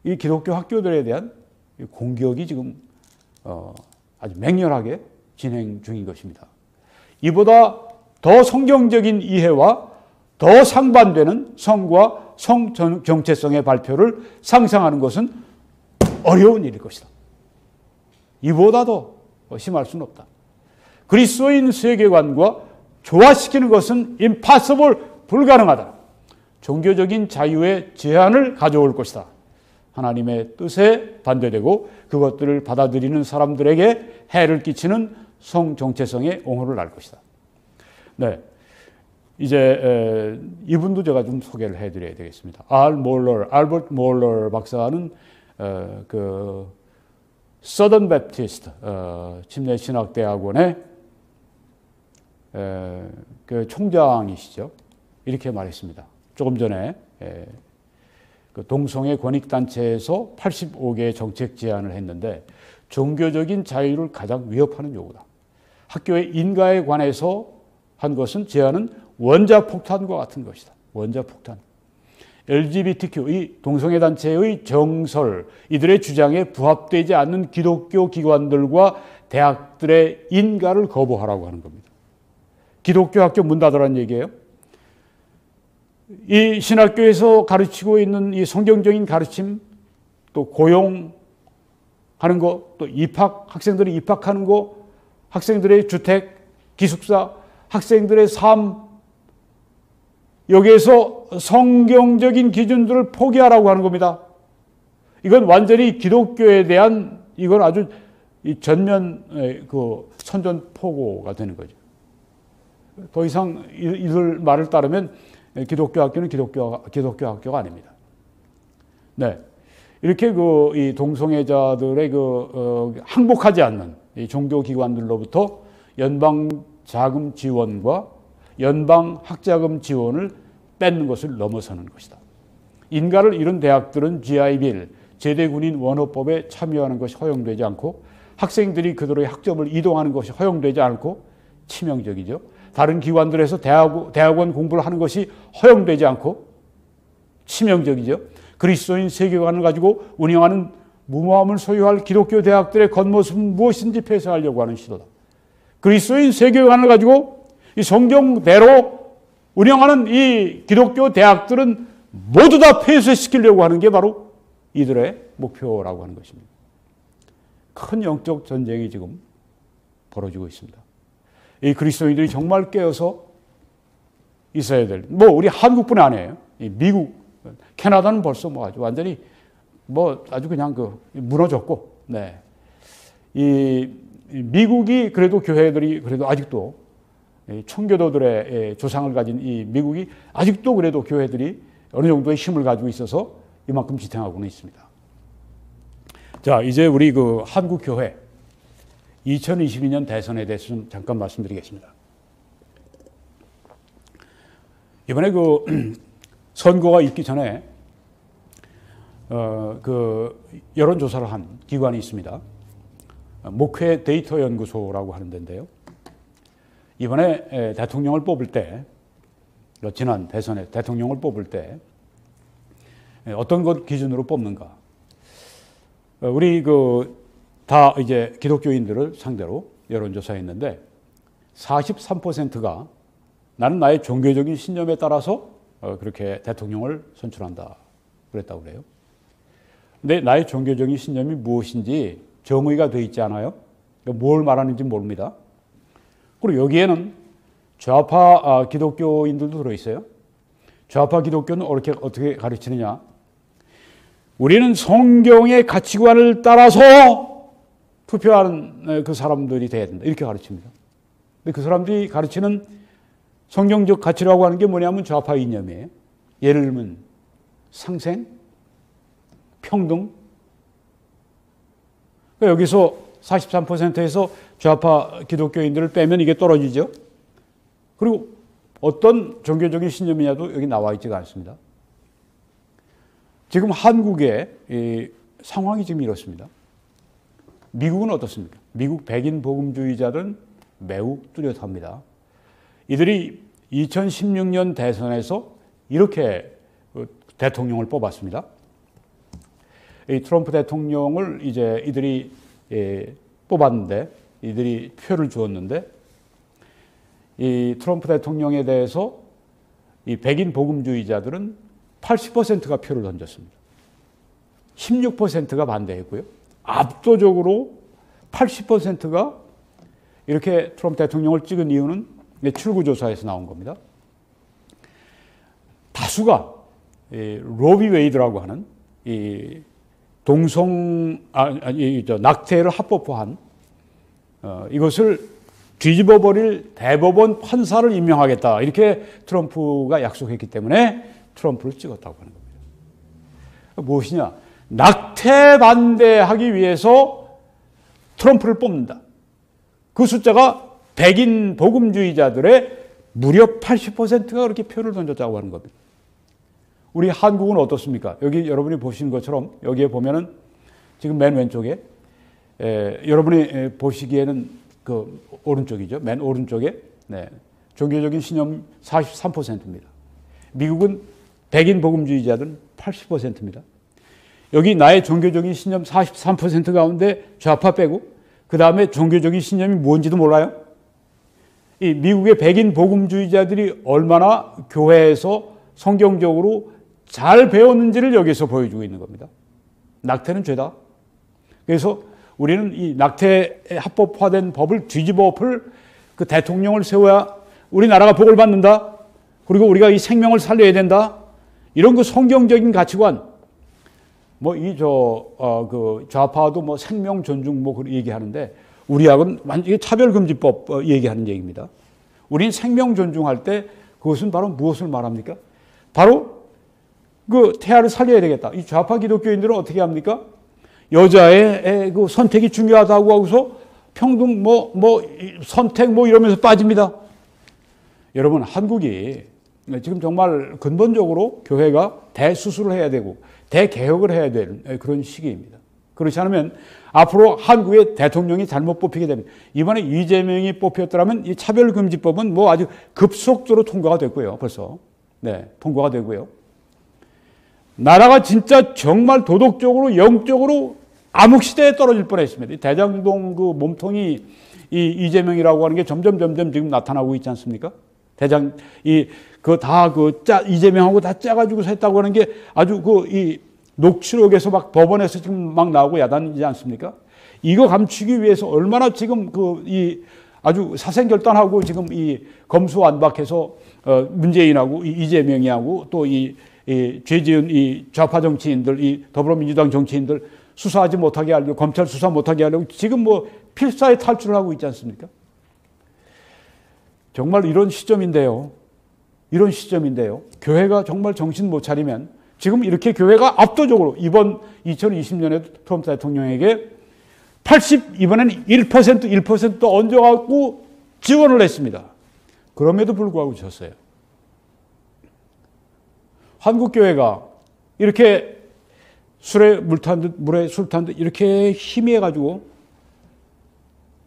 이 기독교 학교들에 대한 공격이 지금 아주 맹렬하게 진행 중인 것입니다. 이보다 더 성경적인 이해와 더 상반되는 성과 성 정체성의 발표를 상상하는 것은 어려운 일일 것이다. 이보다 더 심할 수는 없다. 그리스도인 세계관과 조화시키는 것은 impossible, 불가능하다. 종교적인 자유의 제한을 가져올 것이다. 하나님의 뜻에 반대되고 그것들을 받아들이는 사람들에게 해를 끼치는 성 정체성의 옹호를 할 것이다. 네, 이제 이분도 제가 좀 소개를 해드려야 되겠습니다. 알버트 몰러 박사는 서던 베프티스트 침례신학대학원의 그 총장이시죠. 이렇게 말했습니다. 조금 전에 그 동성애 권익단체에서 85개의 정책 제안을 했는데 종교적인 자유를 가장 위협하는 요구다. 학교의 인가에 관해서 한 것은 제안은 원자폭탄과 같은 것이다. 원자폭탄. LGBTQ, 이 동성애 단체의 정설, 이들의 주장에 부합되지 않는 기독교 기관들과 대학들의 인가를 거부하라고 하는 겁니다. 기독교 학교 문 닫으라는 얘기예요. 이 신학교에서 가르치고 있는 이 성경적인 가르침, 또 고용하는 거, 또 학생들이 입학하는 거, 학생들의 주택, 기숙사, 학생들의 삶, 여기에서 성경적인 기준들을 포기하라고 하는 겁니다. 이건 완전히 기독교에 대한 이건 아주 전면 선전포고가 되는 거죠. 더 이상 이들 말을 따르면 기독교 학교는 기독교 학교가 아닙니다. 네, 이렇게 이 동성애자들의 항복하지 않는 이 종교 기관들로부터 연방 자금 지원과 연방 학자금 지원을 뺏는 것을 넘어서는 것이다. 인가를 잃은 대학들은 GI 빌, 제대군인 원호법에 참여하는 것이 허용되지 않고 학생들이 그들의 학점을 이동하는 것이 허용되지 않고 치명적이죠. 다른 기관들에서 대학원 공부를 하는 것이 허용되지 않고 치명적이죠. 그리스도인 세계관을 가지고 운영하는 무모함을 소유할 기독교 대학들의 겉모습은 무엇인지 폐쇄하려고 하는 시도다. 그리스도인 세계관을 가지고 이 성경대로 운영하는 이 기독교 대학들은 모두 다 폐쇄시키려고 하는 게 바로 이들의 목표라고 하는 것입니다. 큰 영적 전쟁이 지금 벌어지고 있습니다. 이 그리스도인들이 정말 깨어서 있어야 될, 우리 한국뿐 아니에요. 이 미국, 캐나다는 벌써 아주 완전히 아주 그냥 무너졌고, 네. 이 미국이 그래도 교회들이 그래도 아직도 청교도들의 조상을 가진 이 미국이 아직도 그래도 교회들이 어느 정도의 힘을 가지고 있어서 이만큼 지탱하고는 있습니다. 자, 이제 우리 그 한국 교회 2022년 대선에 대해서 좀 잠깐 말씀드리겠습니다. 이번에 그 선거가 있기 전에 그 여론조사를 한 기관이 있습니다. 목회 데이터 연구소라고 하는 데인데요. 이번에 대통령을 뽑을 때, 지난 대선에 대통령을 뽑을 때 어떤 것 기준으로 뽑는가? 우리 그 다 이제 기독교인들을 상대로 여론조사했는데 43%가 나는 나의 종교적인 신념에 따라서 그렇게 대통령을 선출한다 그랬다고 그래요. 근데 나의 종교적인 신념이 무엇인지 정의가 되어 있지 않아요? 뭘 말하는지 모릅니다. 그리고 여기에는 좌파 기독교인들도 들어있어요. 좌파 기독교는 어떻게 가르치느냐? 우리는 성경의 가치관을 따라서 투표하는 그 사람들이 돼야 된다. 이렇게 가르칩니다. 근데 그 사람들이 가르치는 성경적 가치라고 하는 게 뭐냐면 좌파 이념이에요. 예를 들면 상생, 평등. 그러니까 여기서 43%에서 좌파 기독교인들을 빼면 이게 떨어지죠. 그리고 어떤 종교적인 신념이냐도 여기 나와 있지가 않습니다. 지금 한국의 이 상황이 지금 이렇습니다. 미국은 어떻습니까? 미국 백인 복음주의자들은 매우 뚜렷합니다. 이들이 2016년 대선에서 이렇게 대통령을 뽑았습니다. 이 트럼프 대통령을 이제 이들이 뽑았는데, 이들이 표를 주었는데, 이 트럼프 대통령에 대해서 이 백인 복음주의자들은 80%가 표를 던졌습니다. 16%가 반대했고요. 압도적으로 80%가 이렇게 트럼프 대통령을 찍은 이유는 출구조사에서 나온 겁니다. 다수가 로비 웨이드라고 하는 이 낙태를 합법화한 이것을 뒤집어버릴 대법원 판사를 임명하겠다. 이렇게 트럼프가 약속했기 때문에 트럼프를 찍었다고 하는 겁니다. 무엇이냐? 낙태 반대하기 위해서 트럼프를 뽑는다. 그 숫자가 백인 복음주의자들의 무려 80%가 그렇게 표를 던졌다고 하는 겁니다. 우리 한국은 어떻습니까? 여기 여러분이 보신 것처럼 여기에 보면은 지금 맨 왼쪽에 여러분이 보시기에는 그 오른쪽이죠. 맨 오른쪽에 종교적인 신념 43%입니다. 미국은 백인 복음주의자들은 80%입니다. 여기 나의 종교적인 신념 43% 가운데 좌파 빼고 그 다음에 종교적인 신념이 뭔지도 몰라요. 이 미국의 백인 복음주의자들이 얼마나 교회에서 성경적으로 잘 배웠는지를 여기서 보여주고 있는 겁니다. 낙태는 죄다. 그래서 우리는 이 낙태 합법화된 법을 뒤집어 엎을 그 대통령을 세워야 우리나라가 복을 받는다. 그리고 우리가 이 생명을 살려야 된다. 이런 그 성경적인 가치관, 그 좌파도 생명 존중 얘기하는데 우리하고는 완전히 차별금지법 얘기하는 얘기입니다. 우리는 생명 존중할 때 그것은 바로 무엇을 말합니까? 바로 그 태아를 살려야 되겠다. 이 좌파 기독교인들은 어떻게 합니까? 여자의 그 선택이 중요하다고 하고서 평등 선택 이러면서 빠집니다. 여러분, 한국이 지금 정말 근본적으로 교회가 대수술을 해야 되고 대개혁을 해야 되는 그런 시기입니다. 그렇지 않으면 앞으로 한국의 대통령이 잘못 뽑히게 됩니다. 이번에 이재명이 뽑혔더라면 이 차별금지법은 아주 급속도로 통과가 됐고요. 벌써. 통과가 되고요. 나라가 진짜 정말 도덕적으로 영적으로 암흑시대에 떨어질 뻔했습니다. 대장동 그 몸통이 이 이재명이라고 하는 게 점점 지금 나타나고 있지 않습니까? 이재명하고 다 짜가지고서 했다고 하는 게 아주 이 녹취록에서 막 법원에서 지금 막 나오고 야단이지 않습니까? 이거 감추기 위해서 얼마나 지금 아주 사생결단하고 지금 이 검수완박해서 문재인하고 이재명이하고 또 죄 지은 이 좌파 정치인들, 이 더불어민주당 정치인들 수사하지 못하게 하려고, 검찰 수사 못하게 하려고 지금 필사의 탈출을 하고 있지 않습니까? 정말 이런 시점인데요. 교회가 정말 정신 못 차리면 지금 이렇게 교회가 압도적으로 이번 2020년에도 트럼프 대통령에게 이번에는 1% 얹어갖고 지원을 했습니다. 그럼에도 불구하고 졌어요. 한국 교회가 이렇게 물에 술 탄 듯 이렇게 희미해가지고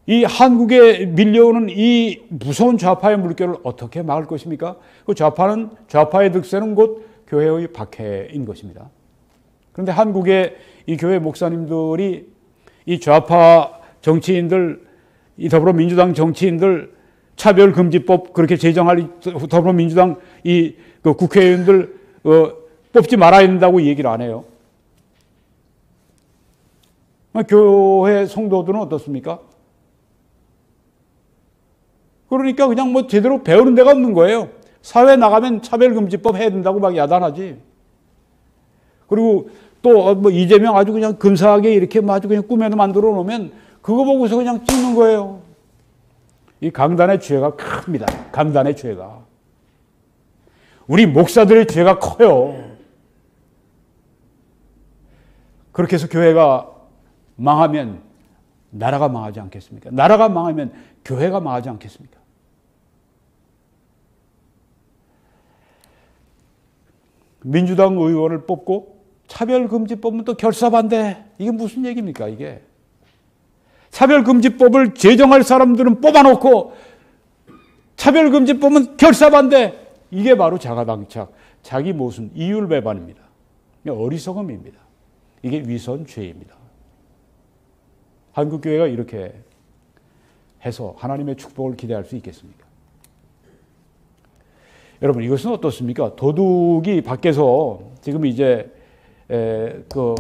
이 한국에 밀려오는 이 무서운 좌파의 물결을 어떻게 막을 것입니까? 그 좌파의 득세는 곧 교회의 박해인 것입니다. 그런데 한국의 이 교회 목사님들이 이 좌파 정치인들, 이 더불어민주당 정치인들 차별금지법 그렇게 제정할 더불어민주당 그 국회의원들 뽑지 말아야 된다고 얘기를 안 해요. 교회 성도들은 어떻습니까? 그러니까 그냥 뭐 제대로 배우는 데가 없는 거예요. 사회 나가면 차별금지법 해야 된다고 막 야단하지. 그리고 또 뭐 이재명 아주 그냥 근사하게 이렇게 아주 그냥 꿈에도 만들어 놓으면 그거 보고서 그냥 찍는 거예요. 이 강단의 죄가 큽니다. 강단의 죄가. 우리 목사들의 죄가 커요. 그렇게 해서 교회가 망하면 나라가 망하지 않겠습니까? 나라가 망하면 교회가 망하지 않겠습니까? 민주당 의원을 뽑고 차별금지법은 또 결사반대. 이게 무슨 얘기입니까, 이게? 차별금지법을 제정할 사람들은 뽑아놓고 차별금지법은 결사반대. 이게 바로 자가당착, 자기 모순, 이율배반입니다. 어리석음입니다. 이게 위선죄입니다. 한국교회가 이렇게 해서 하나님의 축복을 기대할 수 있겠습니까? 여러분, 이것은 어떻습니까? 도둑이 밖에서 지금 이제 그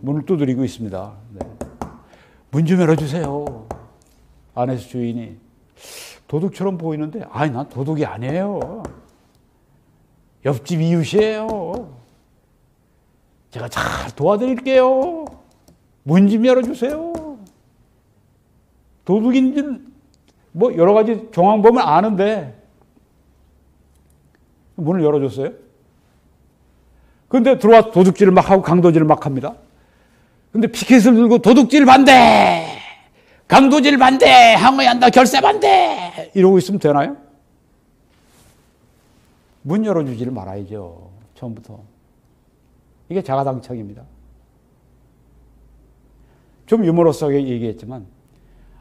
문을 두드리고 있습니다. 네. 문 좀 열어주세요. 안에서 주인이 도둑처럼 보이는데, 아니, 난 도둑이 아니에요. 옆집 이웃이에요. 제가 잘 도와드릴게요. 문 좀 열어주세요. 도둑인 줄, 뭐, 여러 가지 정황 보면 아는데, 문을 열어줬어요. 그런데 들어와 도둑질을 막 하고 강도질을 막 합니다. 근데 피켓을 들고 도둑질 반대! 강도질 반대! 항의한다! 결세 반대! 이러고 있으면 되나요? 문 열어주지를 말아야죠. 처음부터. 이게 자가당착입니다. 좀 유머러스하게 얘기했지만,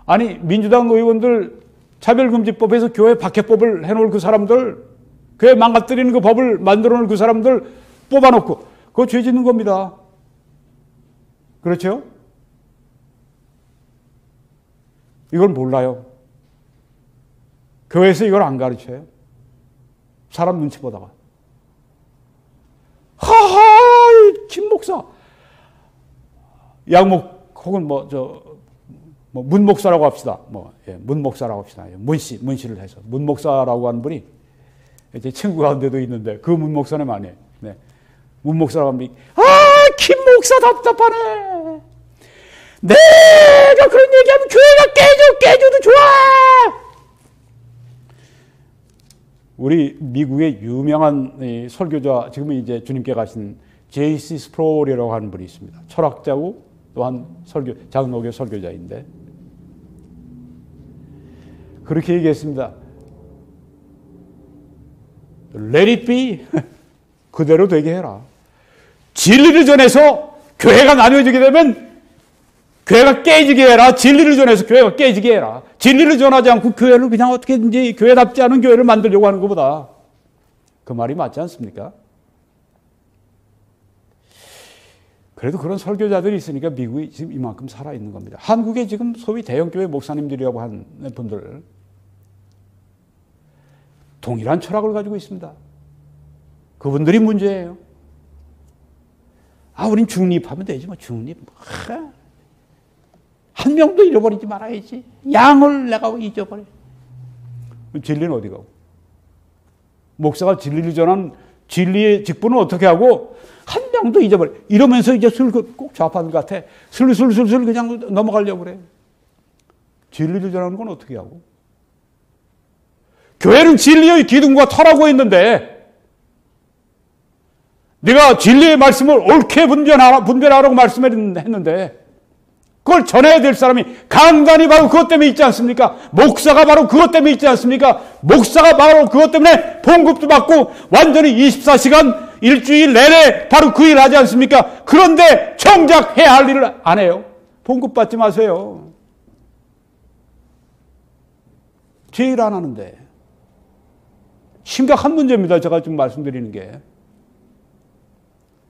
아니, 민주당 의원들 차별금지법에서 교회 박해법을 해놓을 그 사람들, 교회 망가뜨리는 그 법을 만들어 놓은 그 사람들 뽑아놓고, 그거 죄 짓는 겁니다. 그렇죠? 이걸 몰라요. 교회에서 이걸 안 가르쳐요. 사람 눈치 보다가. 하하, 김 목사. 양목, 혹은 문 목사라고 합시다. 문 목사라고 합시다. 문씨를 해서. 문 목사라고 하는 분이 제 친구 가운데도 있는데, 그 문 목사는 아니에요. 네. 문 목사라고 하면, 김 목사 답답하네. 내가 그런 얘기하면 교회가 깨져도 좋아! 우리 미국의 유명한 설교자, 지금은 이제 주님께 가신 J.C. 스프롤이라고 하는 분이 있습니다. 철학자고 또한 장로교 설교자인데, 그렇게 얘기했습니다. Let it be. 그대로 되게 해라. 진리를 전해서 교회가 나뉘어지게 되면 교회가 깨지게 해라. 진리를 전해서 교회가 깨지게 해라. 진리를 전하지 않고 교회를 그냥 어떻게든지 교회답지 않은 교회를 만들려고 하는 것보다, 그 말이 맞지 않습니까? 그래도 그런 설교자들이 있으니까 미국이 지금 이만큼 살아있는 겁니다. 한국에 지금 소위 대형교회 목사님들이라고 하는 분들, 동일한 철학을 가지고 있습니다. 그분들이 문제예요. 우린 중립하면 되지, 중립. 한 명도 잃어버리지 말아야지. 양을 내가 잊어버려. 진리는 어디 가고? 목사가 진리를 전한 진리의 직분은 어떻게 하고, 한 명도 잊어버려. 이러면서 이제 꼭 좌파들 같아. 슬슬 그냥 넘어가려고 그래. 진리를 전하는 건 어떻게 하고? 교회는 진리의 기둥과 터라고 했는데, 네가 진리의 말씀을 옳게 분별하라고 말씀했는데 그걸 전해야 될 사람이 강단이 바로 그것 때문에 있지 않습니까? 목사가 바로 그것 때문에 있지 않습니까? 목사가 바로 그것 때문에 봉급도 받고 완전히 24시간 일주일 내내 바로 그 일 하지 않습니까? 그런데 정작 해야 할 일을 안 해요. 봉급 받지 마세요. 제일 안 하는데. 심각한 문제입니다. 제가 지금 말씀드리는 게.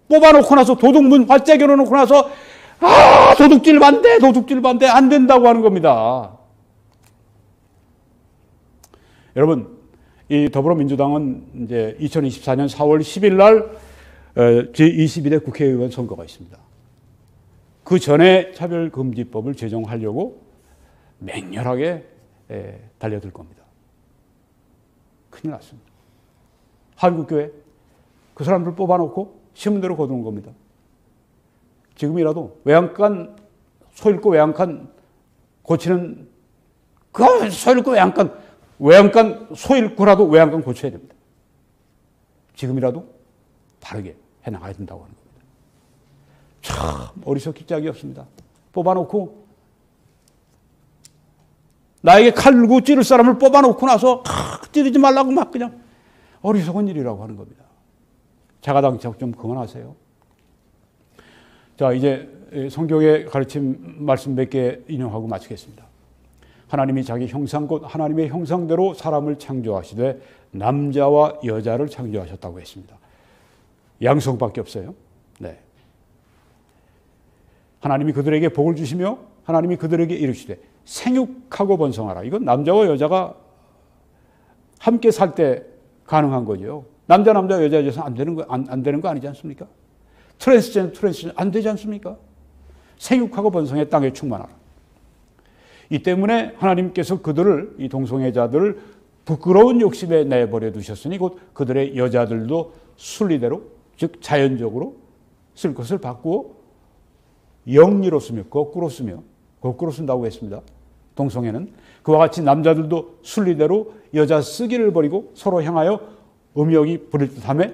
뽑아놓고 나서 도둑문 활짝 열어놓고 나서 도둑질 반대, 도둑질 반대 안 된다고 하는 겁니다. 여러분, 이 더불어민주당은 이제 2024년 4월 10일 날 제21대 국회의원 선거가 있습니다. 그 전에 차별금지법을 제정하려고 맹렬하게 달려들 겁니다. 큰일 났습니다. 한국교회 그 사람들 뽑아놓고 신문대로 거두는 겁니다. 지금이라도 외양간 소 잃고 외양간 고치는 그 소 잃고 외양간 소 잃고라도 외양간 고쳐야 됩니다. 지금이라도 바르게 해나가야 된다고 하는 겁니다. 참 어리석기 짝이 없습니다. 뽑아놓고 나에게 칼 들고 찌를 사람을 뽑아놓고 나서 찌르지 말라고 막 그냥 어리석은 일이라고 하는 겁니다. 자가당착 좀 그만하세요. 자, 이제 성경의 가르침 말씀 몇 개 인용하고 마치겠습니다. 하나님이 자기 형상 곧 하나님의 형상대로 사람을 창조하시되 남자와 여자를 창조하셨다고 했습니다. 양성밖에 없어요. 네. 하나님이 그들에게 복을 주시며 하나님이 그들에게 이르시되 생육하고 번성하라. 이건 남자와 여자가 함께 살 때 가능한 거죠. 남자 여자 여자에서 안 되는 거 아니지 않습니까? 트랜스젠더 안 되지 않습니까? 생육하고 번성해 땅에 충만하라. 이 때문에 하나님께서 그들을 이 동성애자들을 부끄러운 욕심에 내버려 두셨으니 곧 그들의 여자들도 순리대로 즉 자연적으로 쓸 것을 바꾸어 영리로 쓰며 거꾸로 쓴다고 했습니다. 동성애는 그와 같이 남자들도 순리대로 여자 쓰기를 버리고 서로 향하여 음욕이 부릴 듯하며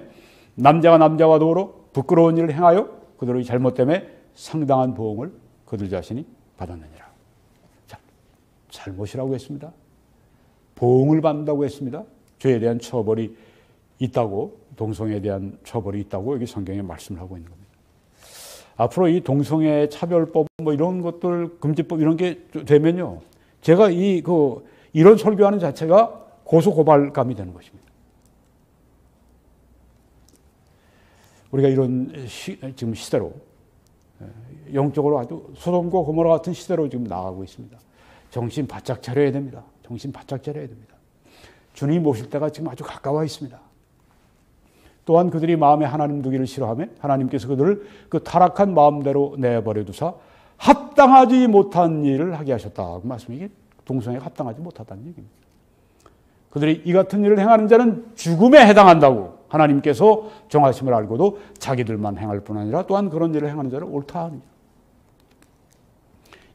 남자가 남자와 더불어 부끄러운 일을 행하여 그들의 잘못 때문에 상당한 보응을 그들 자신이 받았느니라. 자, 잘못이라고 했습니다. 보응을 받는다고 했습니다. 죄에 대한 처벌이 있다고, 동성애에 대한 처벌이 있다고 여기 성경에 말씀을 하고 있는 겁니다. 앞으로 이 동성애 차별법 뭐 이런 것들 금지법 이런 게 되면요, 제가 이런 설교하는 자체가 고소 고발감이 되는 것입니다. 우리가 이런 지금 시대로 영적으로 아주 소돔과 고모라 같은 시대로 지금 나가고 있습니다. 정신 바짝 차려야 됩니다. 정신 바짝 차려야 됩니다. 주님 오실 때가 지금 아주 가까워 있습니다. 또한 그들이 마음에 하나님 두기를 싫어하며 하나님께서 그들을 그 타락한 마음대로 내버려 두사 합당하지 못한 일을 하게 하셨다. 그 말씀이 이게 동성애가 합당하지 못하다는 얘기입니다. 그들이 이 같은 일을 행하는 자는 죽음에 해당한다고 하나님께서 정하심을 알고도 자기들만 행할 뿐 아니라 또한 그런 일을 행하는 자는 옳다 하느니라.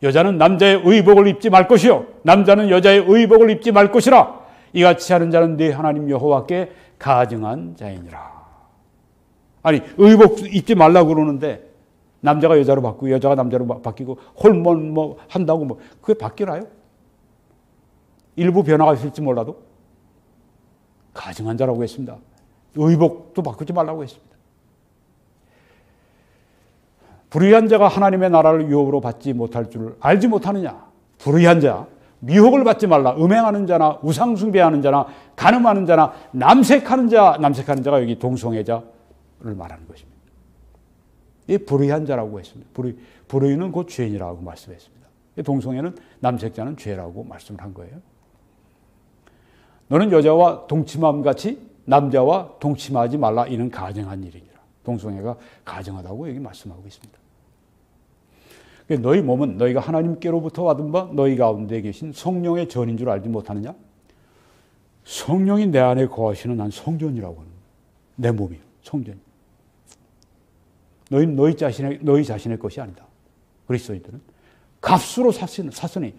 여자는 남자의 의복을 입지 말 것이요 남자는 여자의 의복을 입지 말 것이라. 이같이 하는 자는 네 하나님 여호와께 가증한 자이니라. 아니 의복 입지 말라고 그러는데 남자가 여자로 바뀌고 여자가 남자로 바뀌고 호르몬 뭐 한다고 뭐 그게 바뀌나요? 일부 변화가 있을지 몰라도 가증한 자라고 했습니다. 의복도 바꾸지 말라고 했습니다. 불의한 자가 하나님의 나라를 유업으로 받지 못할 줄 알지 못하느냐. 불의한 자, 미혹을 받지 말라. 음행하는 자나 우상숭배하는 자나 간음하는 자나 남색하는 자가 여기 동성애자를 말하는 것입니다. 이 불의한 자라고 했습니다. 불의는 곧 죄인이라고 말씀했습니다. 동성애는 남색자는 죄라고 말씀을 한 거예요. 너는 여자와 동침함 같이 남자와 동침하지 말라. 이는 가증한 일이니라. 동성애가 가증하다고 여기 말씀하고 있습니다. 너희 몸은 너희가 하나님께로부터 받은 바 너희 가운데 계신 성령의 전인 줄 알지 못하느냐? 성령이 내 안에 거하시는 난 성전이라고 하는 거예요. 내 몸이요. 성전. 너희 자신의 것이 아니다. 그리스도인들은 값으로 샀으니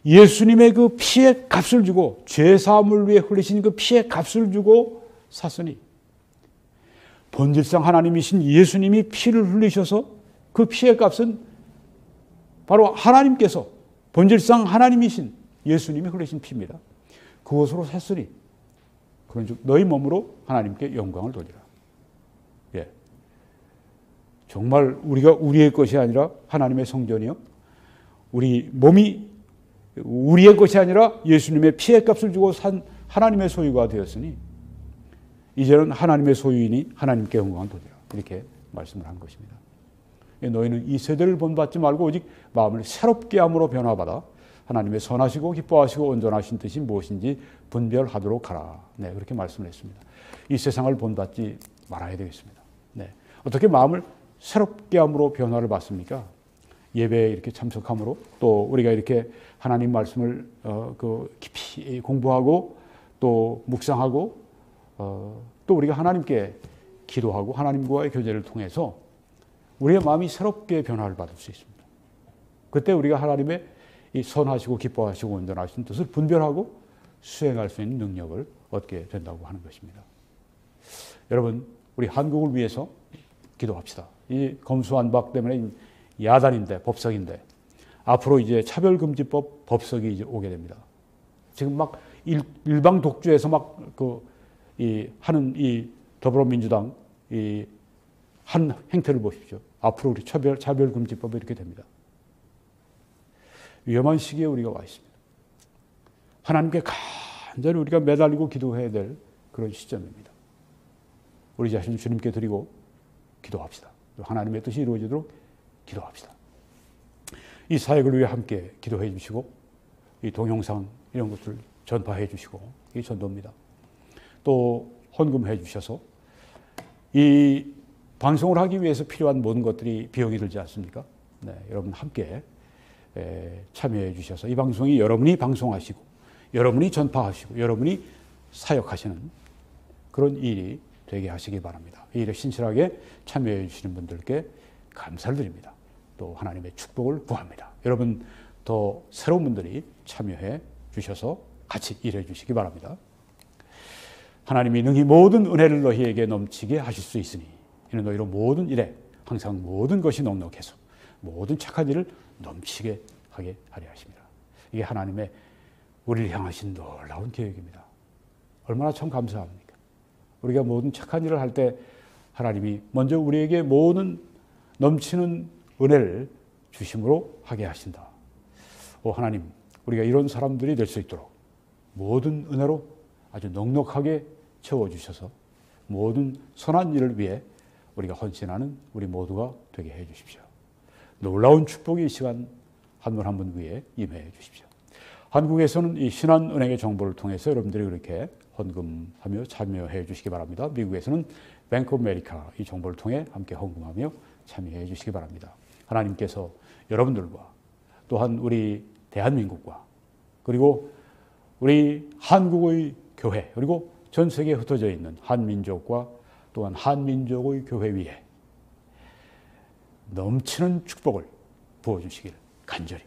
예수님의 그 피의 값을 주고 죄사함을 위해 흘리신 그 피의 값을 주고 샀으니 본질상 하나님이신 예수님이 피를 흘리셔서 그 피의 값은 바로 하나님께서 본질상 하나님이신 예수님이 흘리신 피입니다. 그것으로 샀으니 그런즉 너희 몸으로 하나님께 영광을 돌리라. 예. 정말 우리가 우리의 것이 아니라 하나님의 성전이요. 우리 몸이 우리의 것이 아니라 예수님의 피의 값을 주고 산 하나님의 소유가 되었으니 이제는 하나님의 소유이니 하나님께 영광을 돌리라. 이렇게 말씀을 한 것입니다. 너희는 이 세대를 본받지 말고 오직 마음을 새롭게 함으로 변화받아 하나님의 선하시고 기뻐하시고 온전하신 뜻이 무엇인지 분별하도록 하라. 네, 그렇게 말씀을 했습니다. 이 세상을 본받지 말아야 되겠습니다. 네, 어떻게 마음을 새롭게 함으로 변화를 받습니까? 예배에 이렇게 참석함으로 또 우리가 이렇게 하나님 말씀을 깊이 공부하고 또 묵상하고 또 우리가 하나님께 기도하고 하나님과의 교제를 통해서 우리의 마음이 새롭게 변화를 받을 수 있습니다. 그때 우리가 하나님의 이 선하시고 기뻐하시고 온전하신 뜻을 분별하고 수행할 수 있는 능력을 얻게 된다고 하는 것입니다. 여러분, 우리 한국을 위해서 기도합시다. 이 검수완박 때문에 야단인데, 법석인데 앞으로 이제 차별금지법 법석이 이제 오게 됩니다. 지금 막 일방 독주에서 막 하는 이 더불어민주당 한 행태를 보십시오. 앞으로 우리 차별금지법이 이렇게 됩니다. 위험한 시기에 우리가 와 있습니다. 하나님께 간절히 우리가 매달리고 기도해야 될 그런 시점입니다. 우리 자신을 주님께 드리고 기도합시다. 하나님의 뜻이 이루어지도록 기도합시다. 이 사역을 위해 함께 기도해 주시고 이 동영상 이런 것들 전파해 주시고 이 전도입니다. 또 헌금해 주셔서 이 방송을 하기 위해서 필요한 모든 것들이 비용이 들지 않습니까? 네, 여러분 함께 참여해 주셔서 이 방송이 여러분이 방송하시고 여러분이 전파하시고 여러분이 사역하시는 그런 일이 되게 하시기 바랍니다. 이 일에 신실하게 참여해 주시는 분들께 감사를 드립니다. 또 하나님의 축복을 구합니다. 여러분 더 새로운 분들이 참여해 주셔서 같이 일해 주시기 바랍니다. 하나님이 능히 모든 은혜를 너희에게 넘치게 하실 수 있으니 이는 너희로 모든 일에 항상 모든 것이 넉넉해서 모든 착한 일을 넘치게 하게 하려 하십니다. 이게 하나님의 우리를 향하신 놀라운 계획입니다. 얼마나 참 감사합니까? 우리가 모든 착한 일을 할 때 하나님이 먼저 우리에게 모든 넘치는 은혜를 주심으로 하게 하신다. 하나님, 우리가 이런 사람들이 될 수 있도록 모든 은혜로 아주 넉넉하게 채워주셔서 모든 선한 일을 위해 우리가 헌신하는 우리 모두가 되게 해 주십시오. 놀라운 축복이 이 시간 한 분 한 분 위에 임해 주십시오. 한국에서는 이 신한은행의 정보를 통해서 여러분들이 그렇게 헌금하며 참여해 주시기 바랍니다. 미국에서는 뱅크 오브 아메리카 이 정보를 통해 함께 헌금하며 참여해 주시기 바랍니다. 하나님께서 여러분들과 또한 우리 대한민국과 그리고 우리 한국의 교회 그리고 전 세계에 흩어져 있는 한민족과 또한 한민족의 교회 위에 넘치는 축복을 부어주시길 간절히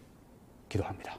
기도합니다.